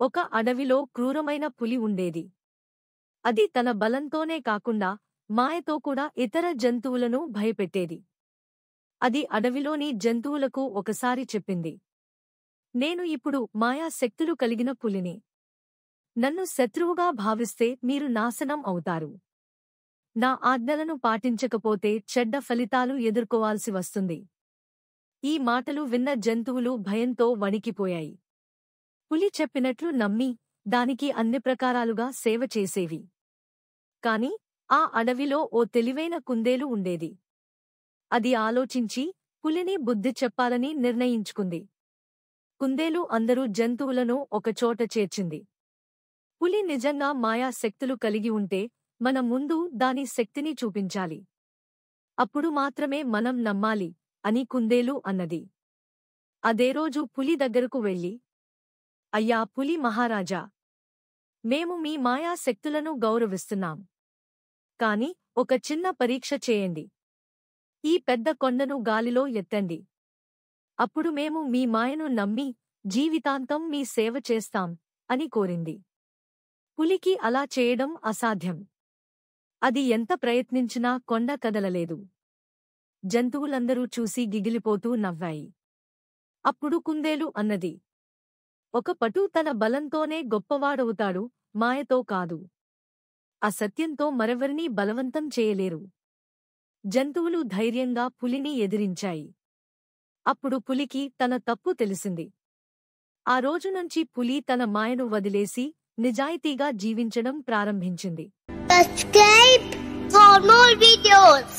ఒక అడవిలో క్రూరమైన పులి ఉండేది. అది తన బలంతోనే కాకుండా మాయతో కూడా ఇతర జంతువులను భయపెట్టేది. అది అడవిలోని జంతువులకు ఒకసారి చెప్పింది, నేను ఇప్పుడు మాయా శక్తులు కలిగిన పులిని. నన్ను శత్రువుగా భావిస్తే మీరు నాశనం అవుతారు. నా ఆజ్ఞలను పాటించకపోతే చెడ్డ ఫలితాలు ఎదుర్కోవాల్సి వస్తుంది. ఈ మాటలు విన్న జంతువులు భయంతో వణికిపోయాయి. పులి చెప్పినట్లు నమ్మి దానికి అన్ని ప్రకారాలుగా సేవ చేసేవి. కాని ఆ అడవిలో ఓ తెలివైన కుందేలు ఉండేది. అది ఆలోచించి పులిని బుద్ధి చెప్పాలని నిర్ణయించుకుంది. కుందేలు అందరూ జంతువులను ఒకచోట చేర్చింది. పులి నిజంగా మాయా శక్తులు కలిగి ఉంటే మన ముందు దాని శక్తిని చూపించాలి. అప్పుడు మాత్రమే మనం నమ్మాలి అని కుందేలు అన్నది. అదేరోజు పులి దగ్గరకు వెళ్ళి, అయ్యా పులి మహారాజా, మేము మీ మాయా శక్తులను గౌరవిస్తున్నాం. కాని ఒక చిన్న పరీక్ష చేయండి. ఈ పెద్ద కొండను గాలిలో ఎత్తండి. అప్పుడు మేము మీ మాయను నమ్మి జీవితాంతం మీ సేవ చేస్తాం అని కోరింది. పులికి అలా చేయడం అసాధ్యం. అది ఎంత ప్రయత్నించినా కొండ కదలలేదు. జంతువులందరూ చూసి గిగిలిపోతూ నవ్వాయి. అప్పుడు కుందేలు అన్నది, ఒక పటు తన బలంతోనే గొప్పవాడవుతాడు, మాయతో కాదు. అసత్యంతో మరెవరినీ బలవంతం చేయలేరు. జంతువులు ధైర్యంగా పులిని ఎదిరించాయి. అప్పుడు పులికి తన తప్పు తెలిసింది. ఆ రోజునుంచి పులి తన మాయను వదిలేసి నిజాయితీగా జీవించడం ప్రారంభించింది. Subscribe for more videos.